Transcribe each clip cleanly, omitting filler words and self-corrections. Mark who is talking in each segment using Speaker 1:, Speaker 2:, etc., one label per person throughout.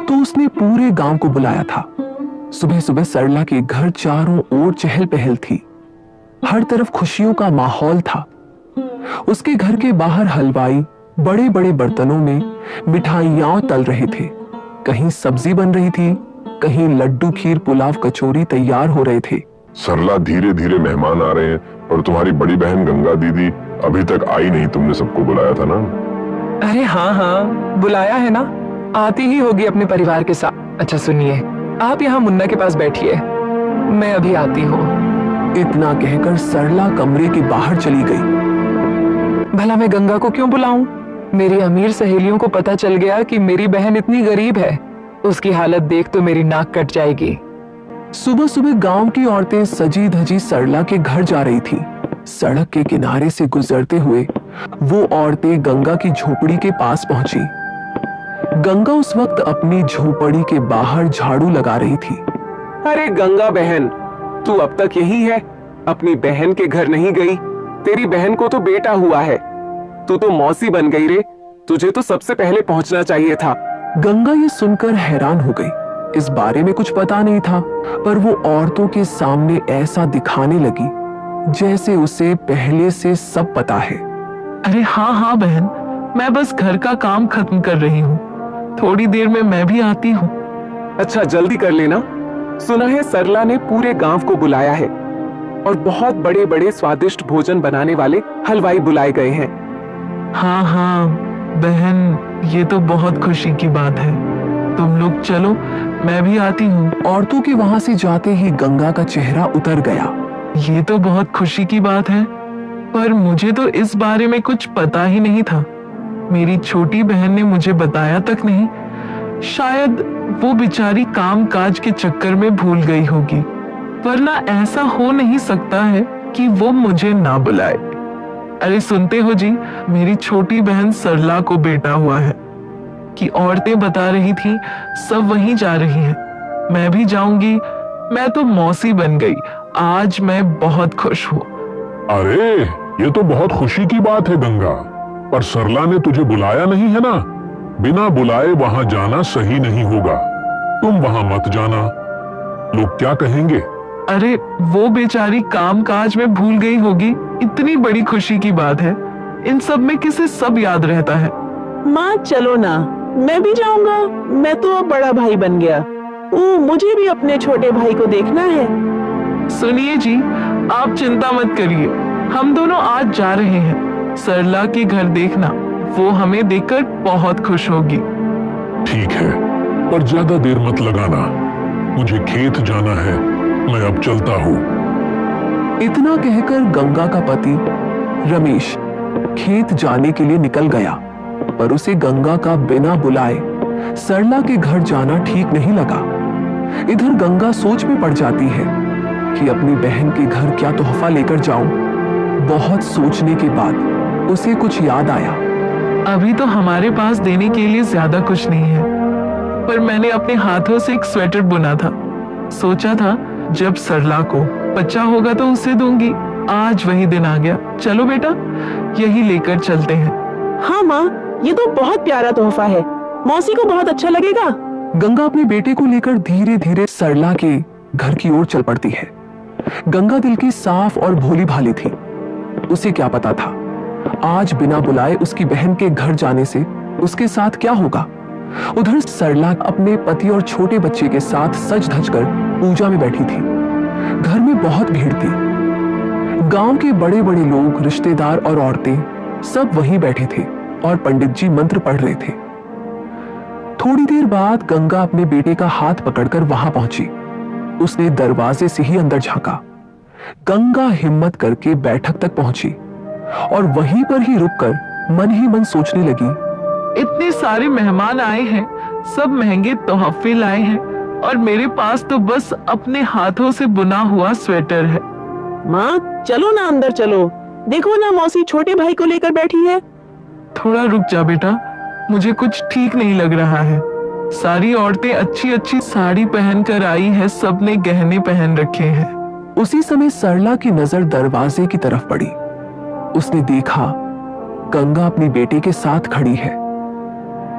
Speaker 1: तो उसने पूरे गांव को बुलाया था। सुबह सुबह सरला के घर चारों ओर चहल पहल थी। हर तरफ खुशियों का माहौल था। उसके घर के बाहर हलवाई बड़े बड़े बर्तनों में मिठाइयां तल रहे थे। कहीं सब्जी बन रही थी, कहीं लड्डू, खीर, पुलाव, कचौरी तैयार हो रहे थे।
Speaker 2: सरला, धीरे धीरे मेहमान आ रहे हैं और तुम्हारी बड़ी बहन गंगा दीदी अभी तक आई नहीं। तुमने सबको बुलाया था ना?
Speaker 3: अरे हाँ हाँ, बुलाया है ना, आती ही होगी अपने परिवार के साथ। अच्छा सुनिए, आप यहाँ मुन्ना के पास बैठिए, मैं अभी आती हूँ।
Speaker 1: इतना कहकर सरला कमरे के बाहर चली गई।
Speaker 3: भला मैं गंगा को क्यों बुलाऊं? मेरी अमीर सहेलियों को पता चल गया कि मेरी बहन इतनी गरीब है, उसकी हालत देख तो मेरी नाक कट जाएगी।
Speaker 1: सुबह सुबह गांव की औरतें सजी धजी सरला के घर जा रही थी। सड़क के किनारे से गुजरते हुए वो औरतें गंगा की झोपड़ी के पास पहुंची। गंगा उस वक्त अपनी झोपड़ी के बाहर झाड़ू लगा रही थी।
Speaker 4: अरे गंगा बहन, तू अब तक यही है? अपनी बहन के घर नहीं गई? तेरी बहन को तो बेटा हुआ है, तू तो मौसी बन गई रे। तुझे तो सबसे पहले पहुंचना चाहिए था।
Speaker 1: गंगा ये सुनकर हैरान हो गई। इस बारे में कुछ पता नहीं था, पर वो औरतों के सामने ऐसा दिखाने लगी जैसे उसे पहले से सब पता है।
Speaker 5: अरे हाँ हाँ बहन, मैं बस घर का काम खत्म कर रही हूँ, थोड़ी देर में मैं भी आती हूँ।
Speaker 4: अच्छा जल्दी कर लेना। सुना है सरला ने पूरे गांव को बुलाया है और बहुत बड़े बड़े स्वादिष्ट भोजन बनाने वाले हलवाई बुलाए गए हैं।
Speaker 5: हाँ हाँ बहन, ये तो बहुत खुशी की बात है। तुम लोग चलो, मैं भी आती हूँ।
Speaker 1: औरतों के वहां से जाते ही गंगा का चेहरा उतर गया।
Speaker 5: ये तो बहुत खुशी की बात है, पर मुझे तो इस बारे में कुछ पता ही नहीं था। मेरी छोटी बहन ने मुझे बताया तक नहीं। शायद वो बेचारी काम काज के चक्कर में भूल गई होगी, वरना ऐसा हो नहीं सकता है कि वो मुझे ना बुलाए। अरे सुनते हो जी, मेरी छोटी बहन सरला को बेटा हुआ है कि औरतें बता रही थी, सब वहीं जा रही हैं। मैं भी जाऊंगी, मैं तो मौसी बन गई। आज मैं बहुत खुश हूँ।
Speaker 2: अरे ये तो बहुत खुशी की बात है गंगा, पर सरला ने तुझे बुलाया नहीं है ना? बिना बुलाए वहां जाना सही नहीं होगा। तुम वहां मत जाना, लोग क्या कहेंगे?
Speaker 5: अरे वो बेचारी काम काज में भूल गई होगी, इतनी बड़ी खुशी की बात है, इन सब में किसे सब याद रहता है।
Speaker 6: माँ चलो ना, मैं भी जाऊंगा। मैं तो अब बड़ा भाई बन गया। मुझे भी अपने छोटे भाई को देखना है।
Speaker 5: सुनिए जी, आप चिंता मत करिए, हम दोनों आज जा रहे हैं। सरला के घर देखना, वो हमें देखकर बहुत खुश होगी।
Speaker 2: ठीक है, पर ज्यादा देर मत लगाना, मुझे खेत जाना है, मैं अब चलता हूँ।
Speaker 1: इतना कहकर गंगा का पति रमेश खेत जाने के लिए निकल गया, पर उसे गंगा का बिना बुलाए सरला के घर जाना ठीक नहीं लगा। इधर गंगा सोच में पड़ जाती है कि अपनी बहन के घर क्या तोहफा लेकर जाऊं। बहुत सोचने के बाद उसे कुछ याद आया।
Speaker 5: अभी तो हमारे पास देने के लिए ज्यादा कुछ नहीं है, पर मैंने अपने हाथों से एक स्वेटर बुना था। सोचा था जब सरला को बच्चा होगा तो उसे दूंगी। आज वही दिन आ गया। चलो बेटा, यही लेकर चलते हैं।
Speaker 6: हाँ माँ, ये तो बहुत प्यारा तोहफा है, मौसी को बहुत अच्छा लगेगा।
Speaker 1: गंगा अपने बेटे को लेकर धीरे धीरे सरला के घर की ओर चल पड़ती है। गंगा दिल की साफ और भोली भाली थी। उसे क्या पता था आज बिना बुलाए उसकी बहन के घर जाने से उसके साथ क्या होगा। उधर सरला अपने पति और छोटे बच्चे के साथ सज धज कर पूजा में बैठी थी। घर में बहुत भीड़ थी। गांव के बड़े बड़े लोग, रिश्तेदार और औरतें सब वहीं बैठे थे और पंडित जी मंत्र पढ़ रहे थे। थोड़ी देर बाद गंगा अपने बेटे का हाथ पकड़कर वहां पहुंची। उसने दरवाजे से ही अंदर झांका। गंगा हिम्मत करके बैठक तक पहुंची और वहीं पर ही रुककर मन ही मन सोचने लगी,
Speaker 5: इतने सारे मेहमान आए हैं, सब महंगे तोहफे लाए हैं, और मेरे पास तो बस अपने हाथों से बुना हुआ स्वेटर है।
Speaker 6: माँ चलो ना, अंदर चलो, देखो ना मौसी छोटे भाई को लेकर बैठी है।
Speaker 5: थोड़ा रुक जा बेटा, मुझे कुछ ठीक नहीं लग रहा है। सारी औरतें अच्छी अच्छी साड़ी पहनकर आई है, सबने गहने पहन रखे हैं।
Speaker 1: उसी समय सरला की नजर दरवाजे की तरफ पड़ी। उसने देखा गंगा अपनी बेटे के साथ खड़ी है।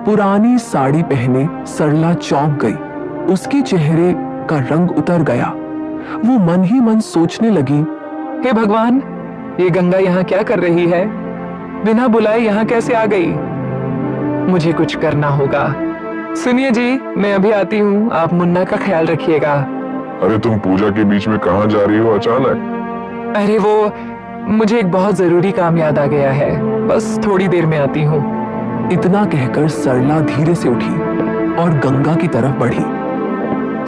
Speaker 1: पुरानी साड़ी पहने सरला चौंक गई। उसके चेहरे का रंग उतर गया। वो मन ही मन सोचने लगी,
Speaker 3: हे भगवान, ये गंगा यहाँ क्या कर रही है? बिना बुलाए यहाँ कैसे आ गई? मुझे कुछ करना होगा। सुनिए जी, मैं अभी आती हूँ, आप मुन्ना का ख्याल रखिएगा।
Speaker 2: अरे तुम पूजा के बीच में कहाँ जा रही हो अचानक?
Speaker 3: अरे वो, मुझे एक बहुत जरूरी काम याद आ गया है, बस थोड़ी देर में आती हूँ।
Speaker 1: इतना कहकर सरला धीरे से उठी और गंगा की तरफ बढ़ी।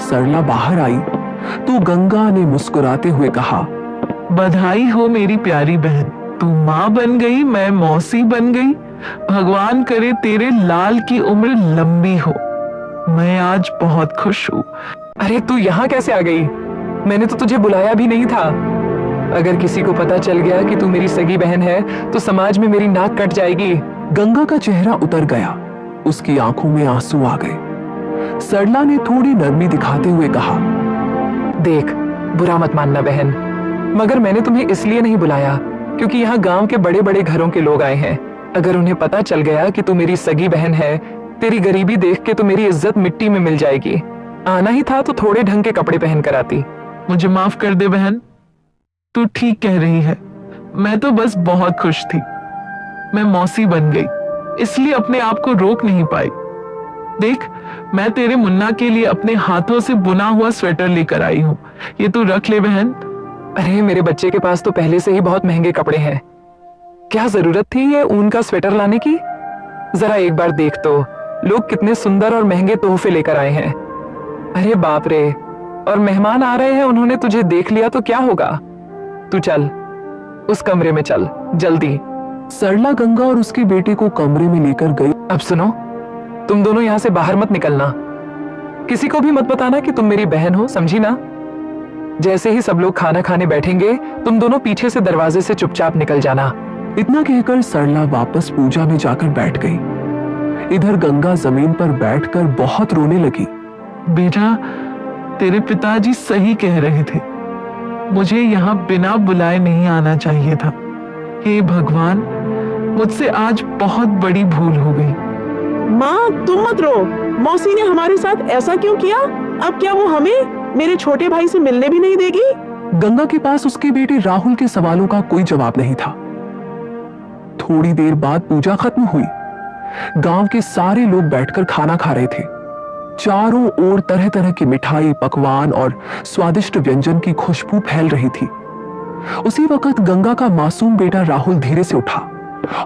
Speaker 1: सरला बाहर आई तो गंगा ने मुस्कुराते हुए कहा,
Speaker 5: बधाई हो मेरी प्यारी बहन, तू माँ बन गई, मैं मौसी बन गई। भगवान करे तेरे लाल की उम्र लंबी हो। मैं आज बहुत खुश हूँ।
Speaker 3: अरे तू यहाँ कैसे आ गई? मैंने तो तुझे बुलाया भी नहीं था। अगर किसी को पता चल गया कि तू मेरी सगी बहन है तो समाज में मेरी नाक कट जाएगी।
Speaker 1: गंगा का चेहरा उतर गया। उसकी आंखों में आंसू आ गए। सरला ने थोड़ी नरमी दिखाते हुए कहा,
Speaker 3: देख, बुरा मत मानना बहन, मगर मैंने तुम्हें इसलिए नहीं बुलाया क्योंकि यहाँ गांव के बड़े बड़े घरों के लोग आए हैं। अगर उन्हें पता चल गया कि तू मेरी सगी बहन है, तेरी गरीबी देख के तो मेरी इज्जत मिट्टी में मिल जाएगी। आना ही था तो थोड़े ढंग के कपड़े पहन कर आती।
Speaker 5: मुझे माफ कर दे बहन, तू ठीक कह रही है। मैं तो बस बहुत खुश थी। मैं मौसी बन गई, इसलिए अपने आप को रोक नहीं पाई। देख, मैं तेरे मुन्ना के लिए अपने हाथों से बुना हुआ स्वेटर लेकर आई हूँ। ये तू रख ले बहन।
Speaker 3: अरे मेरे बच्चे के पास तो पहले से ही बहुत महंगे कपड़े हैं, क्या जरूरत थी ये ऊन का स्वेटर लाने की? जरा एक बार देख तो, लोग कितने सुंदर और महंगे तोहफे लेकर आए हैं। अरे बाप रे, और मेहमान आ रहे हैं, उन्होंने तुझे देख लिया तो क्या होगा? तू चल, उस कमरे में चल जल्दी।
Speaker 1: सरला गंगा और उसके बेटे को कमरे में लेकर गई।
Speaker 3: अब सुनो, तुम दोनों यहां से बाहर मत निकलना। किसी को भी मत बताना कि तुम मेरी बहन हो, समझी ना? जैसे ही सब लोग खाना खाने बैठेंगे, तुम दोनों पीछे से दरवाजे से चुपचाप निकल जाना।
Speaker 1: इतना कहकर सरला वापस पूजा में जाकर बैठ गई। इधर गंगा जमीन पर बैठकर बहुत रोने लगी।
Speaker 5: बेटा, तेरे पिताजी सही कह रहे थे। मुझे यहाँ बिना बुलाए नहीं आना चाहिए था। हे भगवान, मुझसे आज बहुत बड़ी भूल हो गई।
Speaker 6: माँ तुम मत रो, मौसी ने हमारे साथ ऐसा क्यों किया? अब क्या वो हमें मेरे छोटे भाई से मिलने भी नहीं देगी?
Speaker 1: गंगा के पास उसके बेटे राहुल के सवालों का कोई जवाब नहीं था। थोड़ी देर बाद पूजा खत्म हुई। गांव के सारे लोग बैठकर खाना खा रहे थे। चारों ओर तरह तरह की मिठाई, पकवान और स्वादिष्ट व्यंजन की खुशबू फैल रही थी। उसी वक्त गंगा का मासूम बेटा राहुल धीरे से उठा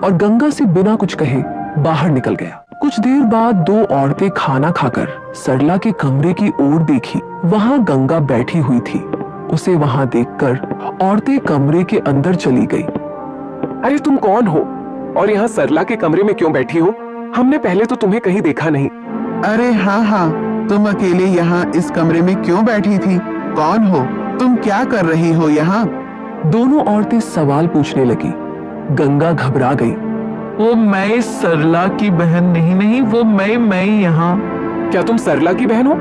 Speaker 1: और गंगा से बिना कुछ कहे बाहर निकल गया। कुछ देर बाद दो औरतें खाना खाकर सरला के कमरे की ओर देखी। वहां गंगा बैठी हुई थी। उसे वहां देखकर औरतें कमरे के अंदर चली गई।
Speaker 4: अरे तुम कौन हो और यहाँ सरला के कमरे में क्यों बैठी हो? हमने पहले तो तुम्हें कहीं देखा नहीं।
Speaker 7: अरे हाँ, तुम अकेले यहाँ इस कमरे में क्यों बैठी थी? कौन हो तुम? क्या कर रही हो यहाँ?
Speaker 1: दोनों औरतें सवाल पूछने लगी। गंगा घबरा गई।
Speaker 5: वो मैं सरला की बहन नहीं, वो मैं यहाँ।
Speaker 4: क्या तुम सरला की बहन हो?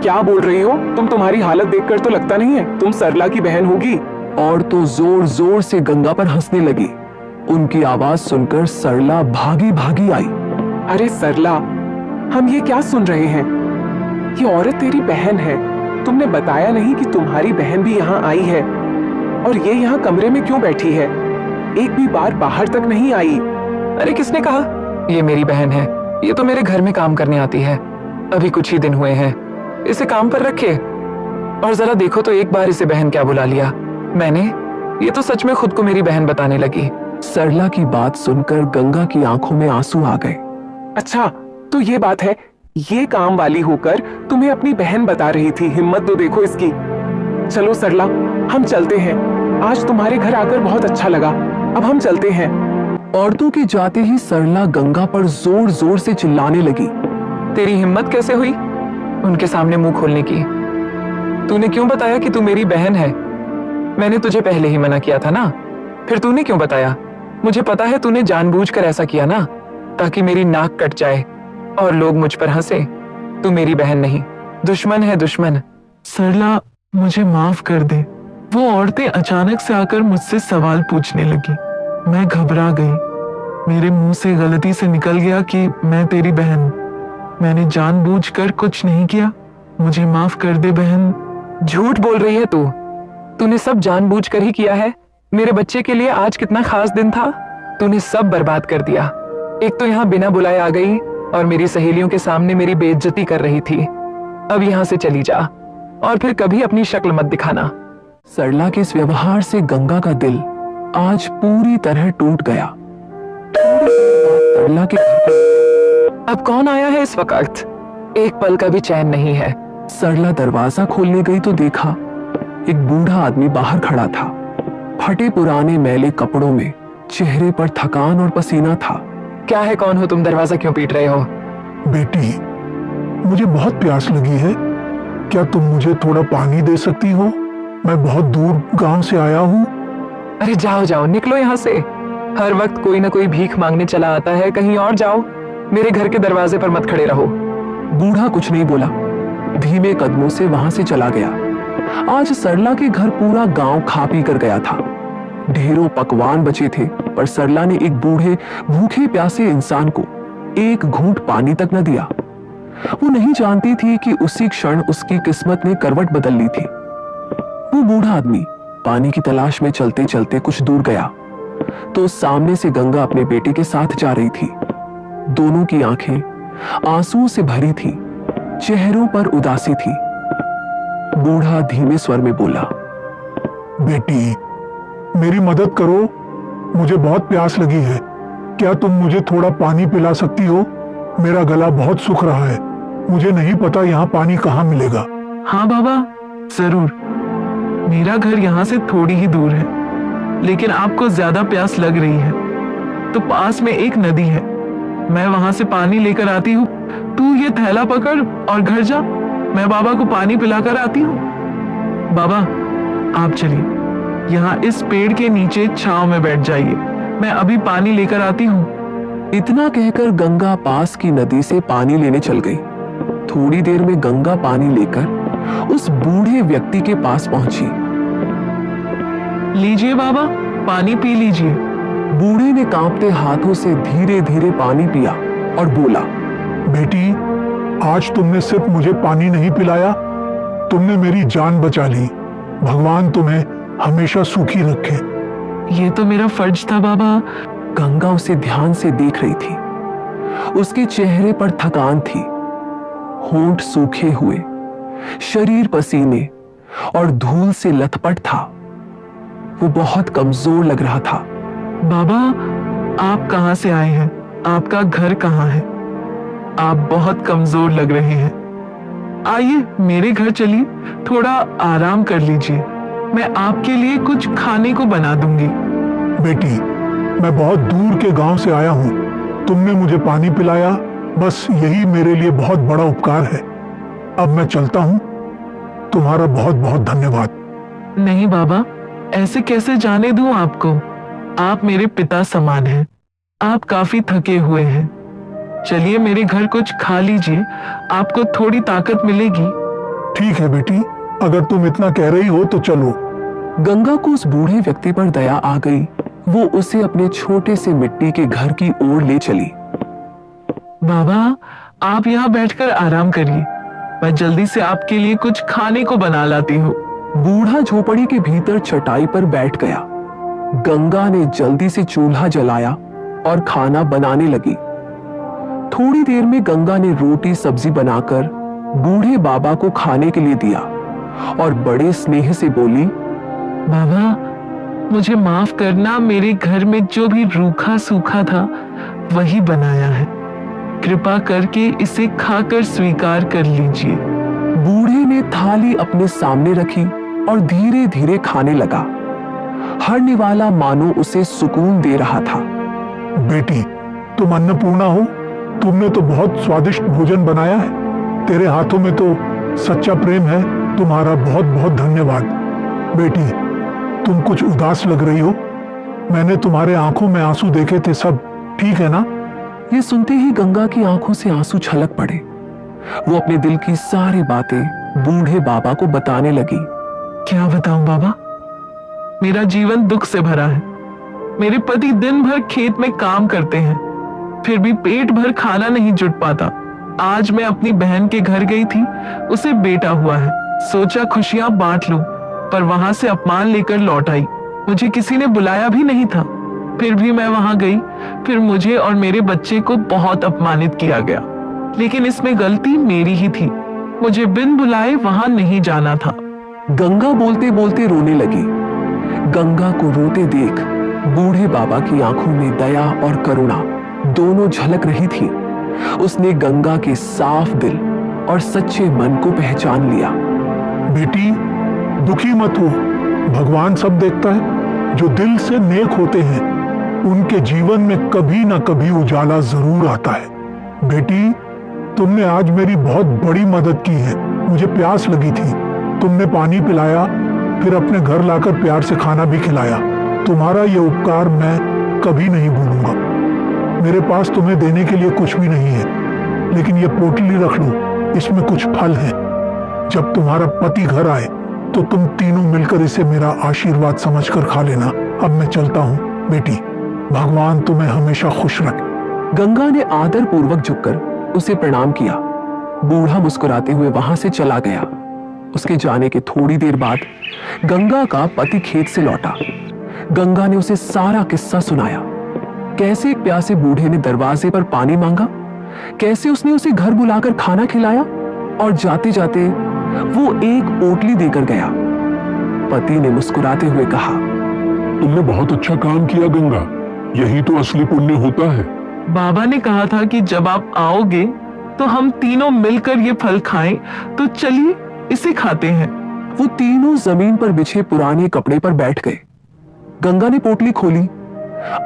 Speaker 4: क्या बोल रही हो? तुम्हारी हालत देखकर तो लगता नहीं है तुम सरला की बहन होगी।
Speaker 1: और तो जोर जोर से गंगा पर हंसने लगी। उनकी आवाज सुनकर सरला भागी भागी आई।
Speaker 4: अरे सरला, हम ये क्या सुन रहे हैं? ये औरत तेरी बहन है। तुमने बताया नहीं कि तुम्हारी बहन भी यहाँ आई है, और ये यहाँ कमरे में क्यों बैठी है? एक भी बार बाहर तक नहीं आई।
Speaker 3: अरे किसने कहा ये मेरी बहन है? ये तो मेरे घर में काम करने आती है। अभी कुछ ही दिन हुए हैं, इसे काम पर रखे। और जरा देखो तो एक बार इसे बहन क्या बुला लिया मैंने। ये तो सच में खुद को मेरी बहन बताने लगी।
Speaker 1: सरला की बात सुनकर गंगा की आंखों में आंसू आ गए।
Speaker 4: अच्छा, तो ये बात है। ये काम वाली होकर तुम्हें अपनी बहन बता रही थी। हिम्मत तो देखो इसकी। चलो सरला, हम चलते हैं। आज तुम्हारे घर आकर बहुत अच्छा लगा। अब हम चलते हैं।
Speaker 1: औरतों के जाते ही सरला गंगा पर जोर जोर से चिल्लाने लगी।
Speaker 3: तेरी हिम्मत कैसे हुई उनके सामने मुंह खोलने की? तूने क्यों बताया कि तू मेरी बहन है? मैंने तुझे पहले ही मना किया था ना। फिर तूने क्यों बताया? मुझे पता है तूने जानबूझकर ऐसा किया ना, ताकि मेरी नाक कट जाए और लोग मुझ पर हंसे। तू मेरी बहन नहीं, दुश्मन है, दुश्मन।
Speaker 5: सरला, मुझे माफ कर दे। वो औरतें अचानक से आकर मुझसे सवाल पूछने लगी। मैं घबरा गई। मेरे मुंह से गलती से निकल गया कि मैं तेरी बहन हूं। मैंने जानबूझकर कुछ नहीं किया। मुझे माफ कर दे बहन।
Speaker 3: झूठ बोल रही है तू। तूने सब जानबूझकर ही किया है। मेरे बच्चे के लिए आज कितना खास दिन था। तूने सब बर्बाद कर दिया। एक तो यहाँ बिना बुलाए आ गई और मेरी सहेलियों के सामने मेरी बेइज्जती कर रही थी। अब यहाँ से चली जा और फिर कभी अपनी शक्ल मत दिखाना।
Speaker 1: सरला के इस व्यवहार से गंगा का दिल आज पूरी तरह टूट गया। सरला के
Speaker 3: अब कौन आया है इस वक्त? एक पल का भी चैन नहीं है।
Speaker 1: सरला दरवाजा खोलने गई तो देखा एक बूढ़ा आदमी बाहर खड़ा था। फटे पुराने मैले कपड़ों में, चेहरे पर थकान और पसीना था।
Speaker 3: क्या है, कौन हो तुम? दरवाजा क्यों पीट रहे हो?
Speaker 8: बेटी, मुझे बहुत प्यास लगी है। क्या तुम मुझे थोड़ा पानी दे सकती हो? मैं बहुत दूर गांव से आया हूँ।
Speaker 3: अरे जाओ जाओ, निकलो यहाँ से। हर वक्त कोई ना कोई भीख मांगने चला आता है। कहीं और जाओ, मेरे घर के दरवाजे पर मत खड़े रहो।
Speaker 1: बूढ़ा कुछ नहीं बोला, धीमे कदमों से वहां से चला गया। आज सरला के घर पूरा गांव खा पी कर गया था। ढेरों पकवान बचे थे, पर सरला ने एक बूढ़े भूखे प्यासे इंसान को एक घूंट पानी तक न दिया। वो नहीं जानती थी कि उसी क्षण उसकी किस्मत ने करवट बदल ली थी। वो बूढ़ा आदमी पानी की तलाश में चलते चलते कुछ दूर गया तो सामने से गंगा अपने बेटे के साथ जा रही थी। दोनों की आंखें आंसुओं से भरी थी, चेहरों पर उदासी थी। बूढ़ा धीमे स्वर में बोला,
Speaker 8: बेटी, मेरी मदद करो। मुझे बहुत प्यास लगी है। क्या तुम मुझे थोड़ा पानी पिला सकती हो? मेरा गला बहुत सूख रहा है। मुझे नहीं पता यहाँ पानी कहाँ मिलेगा।
Speaker 5: हाँ बाबा, जरूर। मेरा घर यहाँ से थोड़ी ही दूर है, लेकिन आपको ज्यादा प्यास लग रही है तो पास में एक नदी है। मैं वहां से पानी लेकर आती हूँ। तू ये थैला पकड़ और घर जा। मैं बाबा को पानी पिलाकर आती हूँ। बाबा, आप चलिए, यहाँ इस पेड़ के नीचे छांव में बैठ जाइए। मैं अभी पानी लेकर आती हूँ।
Speaker 1: इतना कहकर गंगा पास की नदी से पानी लेने चल गई। थोड़ी देर में गंगा पानी लेकर उस बूढ़े व्यक्ति के पास पहुंची।
Speaker 5: लीजिए बाबा, पानी पी लीजिए।
Speaker 1: बूढ़े ने कांपते हाथों से धीरे धीरे पानी पिया और बोला,
Speaker 8: बेटी, आज तुमने सिर्फ मुझे पानी नहीं पिलाया, तुमने मेरी जान बचा ली। भगवान तुम्हें हमेशा सुखी रखे।
Speaker 5: ये तो मेरा फर्ज था बाबा।
Speaker 1: गंगा उसे ध्यान से देख रही थी। उसके चेहरे पर थकान थी, होंठ सूखे हुए, शरीर पसीने और धूल से लथपथ था। वो बहुत कमजोर लग रहा था।
Speaker 5: बाबा, आप कहां से आए हैं? आपका घर कहां है? आप बहुत कमजोर लग रहे हैं। आइए मेरे घर चलिए, थोड़ा आराम कर लीजिए। मैं आपके लिए कुछ खाने को बना दूंगी।
Speaker 8: बेटी, मैं बहुत दूर के गांव से आया हूँ। तुमने मुझे पानी पिलाया, बस यही मेरे लिए बहुत बड़ा उपकार है। अब मैं चलता हूँ। तुम्हारा बहुत बहुत धन्यवाद।
Speaker 5: नहीं बाबा, ऐसे कैसे जाने दूं आपको? आप मेरे पिता समान हैं। आप काफी थके हुए हैं। चलिए मेरे घर कुछ खा लीजिए, आपको थोड़ी ताकत मिलेगी।
Speaker 8: ठीक है बेटी, अगर तुम इतना कह रही हो तो चलो।
Speaker 1: गंगा को उस बूढ़े व्यक्ति पर दया आ गई। वो उसे अपने छोटे से मिट्टी के घर की ओर ले चली।
Speaker 5: बाबा, आप यहाँ बैठकर आराम करिए। मैं जल्दी से आपके लिए कुछ खाने को बना लाती हूँ।
Speaker 1: बूढ़ा झोपड़ी के भीतर चटाई पर बैठ गया। गंगा ने जल्दी से चूल्हा जलाया और खाना बनाने लगी। थोड़ी देर में गंगा ने रोटी सब्जी बनाकर बूढ़े बाबा को खाने के लिए दिया और बड़े स्नेह से बोली,
Speaker 5: बाबा, मुझे माफ करना। मेरे घर में जो भी रूखा सूखा था वही बनाया है। कृपा करके इसे खाकर स्वीकार कर लीजिए।
Speaker 1: बूढ़े ने थाली अपने सामने रखी और धीरे धीरे खाने लगा। हर निवाला मानो उसे सुकून दे रहा था।
Speaker 8: बेटी, तुम अन्नपूर्णा हो। तुमने तो बहुत स्वादिष्ट भोजन बनाया है। तेरे हाथों में तो सच्चा प्रेम है। तुम्हारा बहुत बहुत धन्यवाद। बेटी, तुम कुछ उदास लग रही हो। मैंने तुम्हारे आंखों में आंसू देखे थे। सब ठीक है ना?
Speaker 1: ये सुनते ही गंगा की आंखों से आंसू छलक पड़े। वो अपने दिल की सारी बातें बूढ़े बाबा को बताने लगी।
Speaker 5: क्या बताऊं बाबा, मेरा जीवन दुख से भरा है। मेरे पति दिन भर खेत में काम करते हैं, फिर भी पेट भर खाना नहीं जुट पाता। आज मैं अपनी बहन के घर गई थी, उसे बेटा हुआ है, सोचा खुशियां बांट लूं, पर वहां से अपमान लेकर लौट आई। मुझे किसी ने बुलाया भी नहीं था, फिर भी मैं वहां गई। फिर मुझे और मेरे बच्चे को बहुत अपमानित किया गया, लेकिन इसमें गलती मेरी ही थी। मुझे बिन बुलाए वहां नहीं जाना था।
Speaker 1: गंगा बोलते बोलते रोने लगी। गंगा को रोते देख बूढ़े बाबा की आंखों में दया और करुणा दोनों झलक रही थी। उसने गंगा के साफ दिल और सच्चे मन को पहचान लिया।
Speaker 8: बेटी, दुखी मत हो, भगवान सब देखता है। जो दिल से नेक होते हैं उनके जीवन में कभी ना कभी उजाला जरूर आता है। बेटी, तुमने आज मेरी बहुत बड़ी मदद की है। मुझे प्यास लगी थी, तुमने पानी पिलाया, फिर अपने घर लाकर प्यार से खाना भी खिलाया। तुम्हारा यह उपकार मैं कभी नहीं भूलूंगा। मेरे पास तुम्हें देने के लिए कुछ भी नहीं है, लेकिन ये पोटली रख लो, इसमें कुछ फल है। जब तुम्हारा पति घर आए तो तुम तीनों मिलकर इसे मेरा आशीर्वाद समझकर खा लेना। अब मैं चलता हूँ बेटी, भगवान तुम्हें हमेशा खुश रखे।
Speaker 1: गंगा ने आदर पूर्वक झुककर उसे प्रणाम किया। बूढ़ा मुस्कुराते हुए वहां से चला गया। उसके जाने के थोड़ी देर बाद गंगा का पति खेत से लौटा। गंगा ने उसे सारा किस्सा सुनाया। कैसे एक प्यासे बूढ़े ने दरवाजे पर पानी मांगा, कैसे उसने उसे घर बुलाकर खाना खिलाया और जाते जाते वो एक पोटली देकर गया। पति ने मुस्कुराते हुए कहा,
Speaker 2: तुमने बहुत अच्छा काम किया गंगा, यही तो असली पुण्य होता है।
Speaker 5: बाबा ने कहा था कि जब आप आओगे तो हम तीनों मिलकर ये फल खाएं, तो चलिए इसे खाते हैं।
Speaker 1: वो तीनों जमीन पर बिछे पुराने कपड़े पर बैठ गए। गंगा ने पोटली खोली,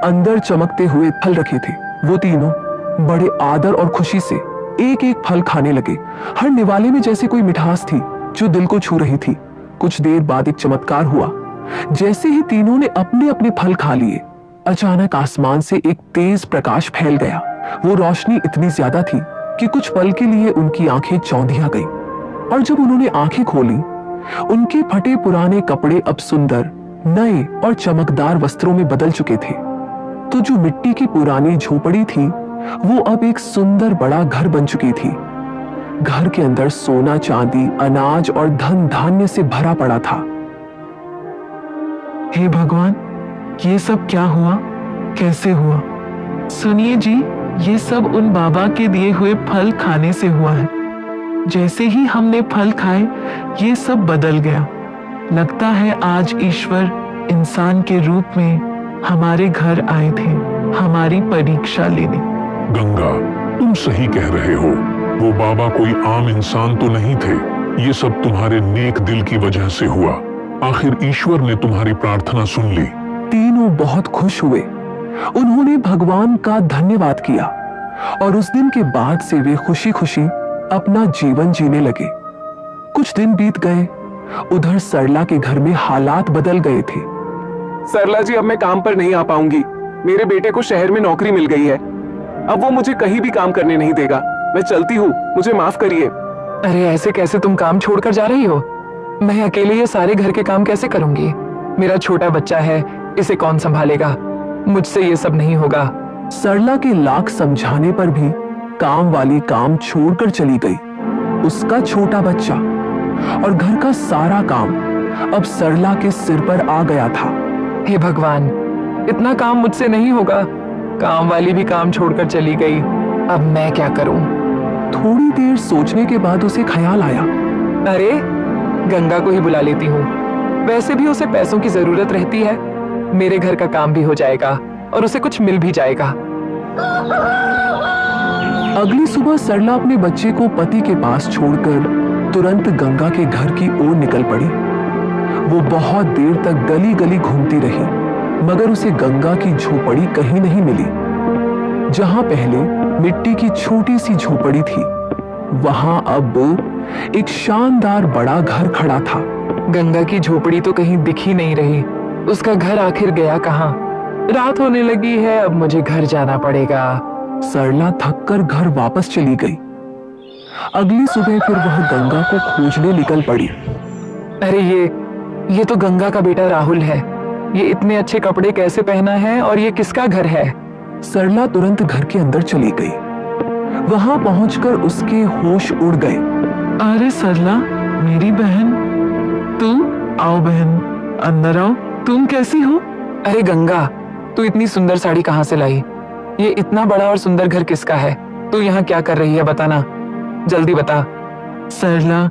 Speaker 1: अंदर चमकते हुए फल रखे थे। वो तीनों बड़े आदर और खुशी से एक एक फल खाने लगे। हर निवाले में जैसे कोई मिठास थी जो दिल को छू रही थी। कुछ देर बाद एक चमत्कार हुआ। जैसे ही तीनों ने अपने अपने फल खा लिए, अचानक आसमान से एक तेज प्रकाश फैल गया। वो रोशनी इतनी ज्यादा थी कि कुछ पल के लिए उनकी आंखें चौंधिया गईं। और जब उन्होंने आंखें खोली, उनके फटे पुराने कपड़े अब सुंदर, नए और चमकदार वस्त्रों में बदल चुके थे। तो जो मिट्टी की पुरानी झोपड़ी थी, वो अब एक सुंदर बड़ा घर बन चुकी थी। घर के अंदर सोना, चांदी, अनाज और धन धान्य से भरा पड़ा था।
Speaker 5: हे भगवान, ये सब क्या हुआ, कैसे हुआ? सुनिए जी, ये सब उन बाबा के दिए हुए फल खाने से हुआ है। जैसे ही हमने फल खाए, ये सब बदल गया। लगता है आज ईश्वर इंसान के रूप में हमारे घर आए थे, हमारी परीक्षा लेने।
Speaker 2: गंगा, तुम सही कह रहे हो। वो बाबा कोई आम इंसान तो नहीं थे। ये सब तुम्हारे नेक दिल की वजह से हुआ। आखिर ईश्वर ने तुम्हारी प्रार्थना सुन ली।
Speaker 1: तीनों बहुत खुश हुए। उन्होंने भगवान का धन्यवाद किया और उस दिन के बाद से वे खुशी खुशी अपना जीवन जीने लगे। कुछ दिन बीत गए। उधर सरला के घर में हालात बदल गए थे।
Speaker 4: सरला जी, अब मैं काम पर नहीं आ पाऊंगी। मेरे बेटे को शहर में नौकरी मिल गई है। अब वो मुझे कहीं भी काम करने नहीं देगा। मैं चलती हूँ, मुझे माफ करिए।
Speaker 3: अरे ऐसे कैसे तुम काम छोड़कर जा रही हो? मैं अकेले ये सारे घर के काम कैसे करूंगी? मेरा छोटा बच्चा है, इसे कौन संभालेगा? मुझसे ये सब नहीं होगा।
Speaker 1: सरला के लाख समझाने पर भी काम वाली काम छोड़कर चली गई। उसका छोटा बच्चा और घर का सारा काम अब सरला के सिर पर आ गया था।
Speaker 3: हे भगवान, इतना काम मुझसे नहीं होगा। काम वाली भी काम छोड़कर चली गई, अब मैं क्या करूं?
Speaker 1: थोड़ी देर सोचने के बाद उसे ख्याल आया,
Speaker 3: अरे गंगा को ही बुला लेती हूँ। वैसे भी उसे पैसों की जरूरत रहती है। मेरे घर का काम भी हो जाएगा और उसे कुछ मिल भी जाएगा।
Speaker 1: अगली सुबह सरला अपने बच्चे को पति के पास छोड़कर तुरंत गंगा के घर की ओर निकल पड़ी। वो बहुत देर तक गली गली घूमती रही, मगर उसे गंगा की झोपड़ी कहीं नहीं मिली। जहां पहले मिट्टी की छोटी सी झोपड़ी थी, वहां अब एक शानदार बड़ा घर खड़ा था।
Speaker 3: गंगा की झोपड़ी तो कहीं दिख ही नहीं रही। उसका घर आखिर गया कहां? रात होने लगी है, अब मुझे घर जाना पड़ेगा।
Speaker 1: सरला थककर घर वापस चली गई। अगली सुबह फिर वह गंगा को खोजने निकल पड़ी।
Speaker 3: अरे ये तो गंगा का बेटा राहुल है। ये इतने अच्छे कपड़े कैसे पहना है और ये किसका घर है?
Speaker 1: सरला तुरंत घर के अंदर चली गई। वहां पहुंचकर उसके होश उड़ गए।
Speaker 5: अरे सरला, मेरी बहन, तुम आओ बहन, अंदर आओ। तुम कैसी हो?
Speaker 3: अरे गंगा, तू इतनी सुंदर साड़ी कहाँ से लाई? ये इतना बड़ा और सुंदर घर किसका है? तू यहाँ क्या कर रही है? बताना, जल्दी बता।
Speaker 5: सरला,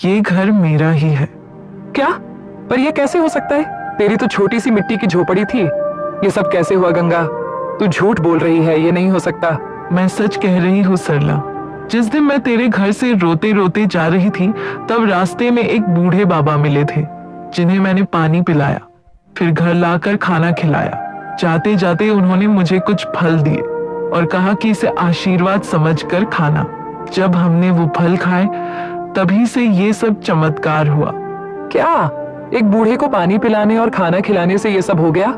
Speaker 5: ये घर मेरा ही है।
Speaker 3: क्या? पर ये कैसे हो सकता है? तेरी तो छोटी सी मिट्टी की झोपड़ी थी। ये सब कैसे हुआ गंगा? तू झूठ बोल रही है, ये नहीं हो सकता।
Speaker 5: मैं सच कह रही हूँ सरला। जिस दिन मैं तेरे घर से रोते रोते जा रही थी, तब रास्ते में एक बूढ़े बाबा मिले थे, जिन्हें मैंने पानी पिलाया, फिर घर लाकर खाना खिलाया। जाते जाते उन्होंने मुझे कुछ फल दिए और कहा कि इसे आशीर्वाद समझकर खाना। जब हमने वो फल खाए, तभी से ये सब चमत्कार हुआ।
Speaker 3: क्या? एक बूढ़े को पानी पिलाने और खाना खिलाने से ये सब हो गया?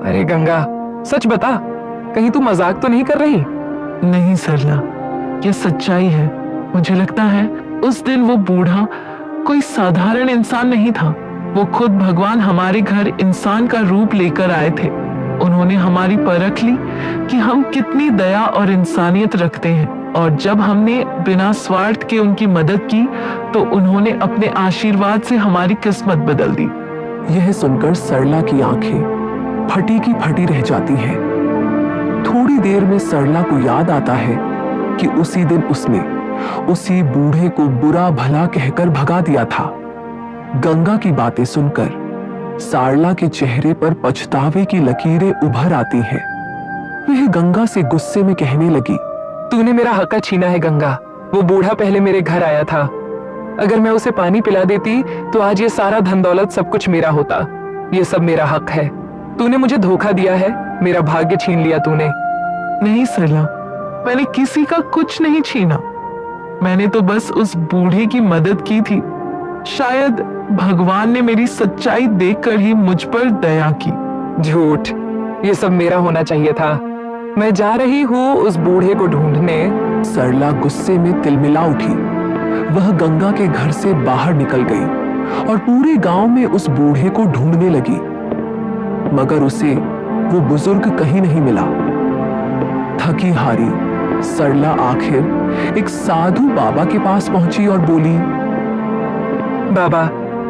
Speaker 3: अरे गंगा, सच बता, कहीं तू मजाक तो नहीं कर रही?
Speaker 5: नहीं सरला, ये सच्चाई है। मुझे लगता है उस दिन वो बूढ़ा कोई साधारण इंसान नहीं था। वो खुद भगवान हमारे घर इंसान का रूप लेकर आए थे। उन्होंने हमारी परख ली कि हम कितनी दया और इंसानियत रखते हैं, और जब हमने बिना स्वार्थ के उनकी मदद की, तो उन्होंने अपने आशीर्वाद से हमारी किस्मत बदल दी।
Speaker 1: यह सुनकर सरला की आंखें फटी की फटी रह जाती हैं। थोड़ी देर में सरला को याद आता है कि उसी दिन उसने उसी बूढ़े को बुरा भला कहकर भगा दिया था। गंगा की बातें सुनकर सरला के चेहरे पर पछतावे की लकीरें उभर आती हैं। वह गंगा से गुस्से में कहने लगी,
Speaker 3: तूने मेरा हक छीना है गंगा। वो बूढ़ा पहले मेरे घर आया था। अगर मैं उसे पानी पिला देती तो आज ये सारा धन दौलत सब कुछ मेरा होता। ये सब मेरा हक है। तूने मुझे धोखा दिया है, मेरा भाग्य छीन लिया तूने।
Speaker 5: नहीं सरला, मैंने किसी का कुछ नहीं छीना। मैंने तो बस उस बूढ़े की मदद की थी। शायद भगवान ने मेरी सच्चाई देखकर ही मुझ पर दया की।
Speaker 3: झूठ, ये सब मेरा होना चाहिए था। मैं जा रही हूँ उस बूढ़े को ढूंढने।
Speaker 1: सरला गुस्से में तिलमिला उठी। वह गंगा के घर से बाहर निकल गई और पूरे गांव में उस बूढ़े को ढूंढने लगी, मगर उसे वो बुजुर्ग कहीं नहीं मिला। थकी हारी सरला आखिर एक साधु बाबा के पास पहुंची और बोली,
Speaker 3: बाबा,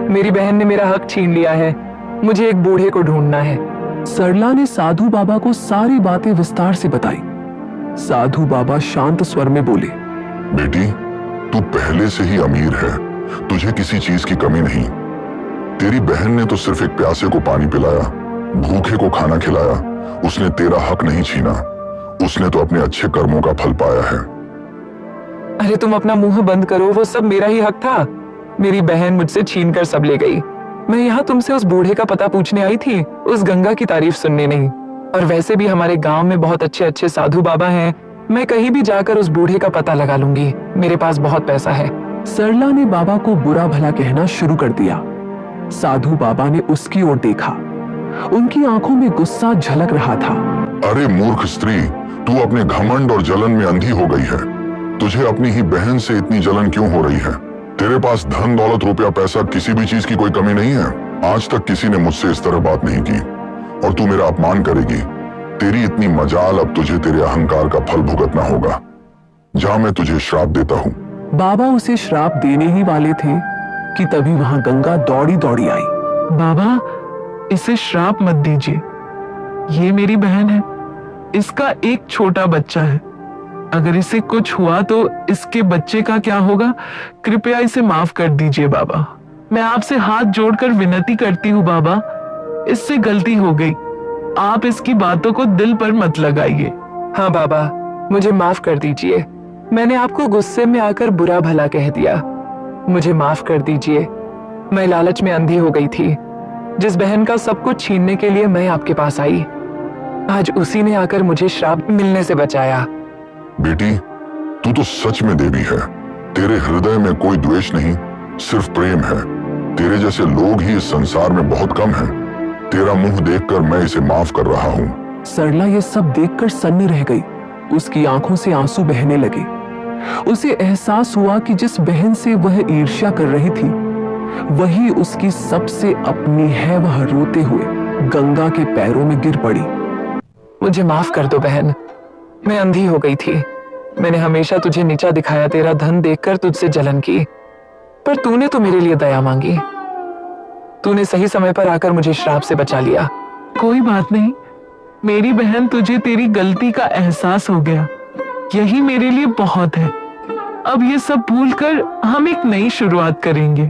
Speaker 3: मेरी बहन ने मेरा हक छीन लिया है। मुझे एक बूढ़े को ढूंढना है।
Speaker 1: सरला ने साधु बाबा को सारी बातें विस्तार से बताई। साधु बाबा शांत स्वर में बोले,
Speaker 9: बेटी, तू पहले से ही अमीर है, तुझे किसी चीज की कमी नहीं। तेरी बहन ने तो सिर्फ एक प्यासे को पानी पिलाया, भूखे को खाना खिलाया। उसने तेरा हक नहीं छीना। उसने तो अपने अच्छे कर्मों का फल पाया है।
Speaker 3: अरे तुम अपना मुंह बंद करो, वो सब मेरा ही हक था। मेरी बहन मुझसे छीन कर सब ले गई। मैं यहाँ तुमसे उस बूढ़े का पता पूछने आई थी, उस गंगा की तारीफ सुनने नहीं। और वैसे भी हमारे गांव में बहुत अच्छे अच्छे साधु बाबा हैं। मैं कहीं भी जाकर उस बूढ़े का पता लगा लूंगी। मेरे पास बहुत पैसा है।
Speaker 1: सरला ने बाबा को बुरा भला कहना शुरू कर दिया। साधु बाबा ने उसकी ओर देखा। उनकी आंखों में गुस्सा झलक रहा था।
Speaker 9: अरे मूर्ख स्त्री, तू अपने घमंड और जलन में अंधी हो गई है। तुझे अपनी ही बहन से इतनी जलन क्यों हो रही है? तेरे पास धन दौलत रुपया पैसा किसी भी चीज की कोई कमी नहीं है। आज तक किसी ने मुझसे इस तरह बात नहीं की, और तू मेरा अपमान करेगी। तेरी इतनी मजाल, अब तुझे तेरे अहंकार का फल भुगतना होगा। जा, मैं तुझे श्राप देता हूँ।
Speaker 1: बाबा उसे श्राप देने ही वाले थे कि तभी वहां गंगा दौड़ी दौड़ी आई।
Speaker 5: बाबा, इसे श्राप मत दीजिए। ये मेरी बहन है। इसका एक छोटा बच्चा है। अगर इसे कुछ हुआ तो इसके बच्चे का क्या होगा? कृपया इसे माफ कर दीजिए बाबा। मैं आपसे हाथ जोड़कर विनती करती हूँ बाबा, इससे गलती हो गई। आप इसकी बातों को दिल पर मत लगाइए।
Speaker 3: हाँ बाबा, मुझे माफ कर दीजिए। मैंने आपको गुस्से में आकर बुरा भला कह दिया। मुझे माफ कर दीजिए। मैं लालच में अंधी हो गई थी। जिस बहन का सब कुछ छीनने के लिए मैं आपके पास आई, आज उसी ने आकर मुझे श्राप मिलने से बचाया।
Speaker 9: बेटी, तू तो सच में देवी है। तेरे हृदय में कोई द्वेष नहीं, सिर्फ प्रेम है। तेरे जैसे लोग ही इस संसार में बहुत कम हैं। तेरा मुंह देखकर मैं इसे माफ कर रहा हूँ।
Speaker 1: सरला ये सब देखकर सन्न रह गई। उसकी आंखों से आंसू बहने लगे। उसे एहसास हुआ कि जिस बहन से वह ईर्ष्या कर रही थी, वही उसकी सबसे अपनी है। वह रोते हुए गंगा के पैरों में गिर पड़ी।
Speaker 3: मुझे माफ कर दो बहन, मैं अंधी हो गई थी। मैंने हमेशा तुझे नीचा दिखाया, तेरा धन देखकर तुझसे जलन की, पर तूने तो मेरे लिए दया मांगी। तूने सही समय पर आकर मुझे श्राप से बचा लिया।
Speaker 5: कोई बात नहीं मेरी बहन, तुझे तेरी गलती का एहसास हो गया, यही मेरे लिए बहुत है। अब ये सब भूलकर हम एक नई शुरुआत करेंगे।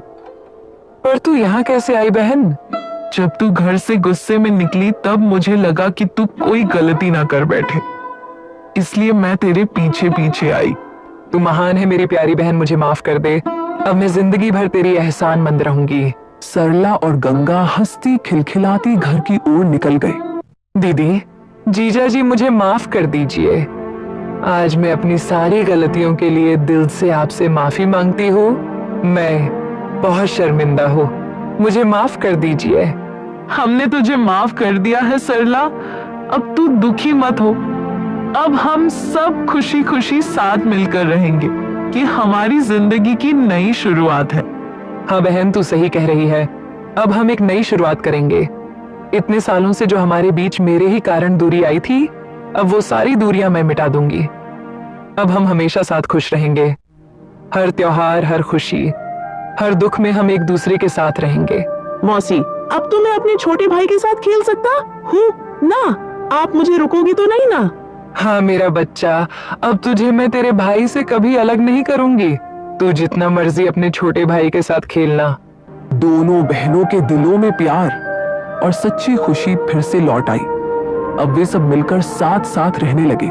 Speaker 3: पर तू यहाँ कैसे आई बहन?
Speaker 5: जब तू घर से गुस्से में निकली तब मुझे लगा कि तू कोई गलती ना कर बैठे, इसलिए मैं तेरे पीछे पीछे आई।
Speaker 3: तू महान है मेरी प्यारी बहन, मुझे माफ कर दे। अब मैं जिंदगी भर तेरी एहसानमंद रहूंगी।
Speaker 1: सरला और गंगा हंसती खिलखिलाती घर की ओर निकल गए।
Speaker 3: दीदी, जीजा जी मुझे माफ कर दीजिए। आज मैं अपनी सारी गलतियों के लिए दिल से आपसे माफी मांगती हूँ। मैं बहुत शर्मिंदा हूँ, मुझे माफ कर दीजिए।
Speaker 5: हमने तुझे माफ कर दिया है सरला, अब तू दुखी मत हो। अब हम सब खुशी खुशी साथ मिलकर रहेंगे, कि हमारी जिंदगी की नई शुरुआत है।
Speaker 3: हाँ बहन, तू सही कह रही है। अब हम एक नई शुरुआत करेंगे। इतने सालों से जो हमारे बीच मेरे ही कारण दूरी आई थी, अब वो सारी दूरियां मैं मिटा दूंगी। अब हम हमेशा साथ खुश रहेंगे। हर त्योहार, हर खुशी, हर दुख में हम एक दूसरे के साथ रहेंगे।
Speaker 6: मौसी, अब तो मैं अपने छोटे भाई के साथ खेल सकता हूँ ना? आप मुझे रुकोगी तो नहीं ना?
Speaker 3: हाँ मेरा बच्चा, अब तुझे मैं तेरे भाई से कभी अलग नहीं करूंगी। तू जितना मर्जी अपने छोटे भाई के साथ खेलना।
Speaker 1: दोनों बहनों के दिलों में प्यार और सच्ची खुशी फिर से लौट आई। अब वे सब मिलकर साथ साथ रहने लगे।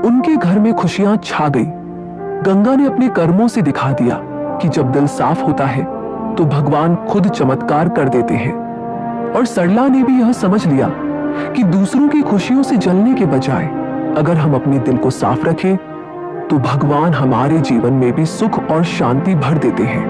Speaker 1: उनके घर में खुशियां छा गई। गंगा ने अपने कर्मों से दिखा दिया कि जब दिल साफ होता है तो भगवान खुद चमत्कार कर देते हैं। और सरला ने भी यह समझ लिया कि दूसरों की खुशियों से जलने के बजाय अगर हम अपने दिल को साफ रखें तो भगवान हमारे जीवन में भी सुख और शांति भर देते हैं।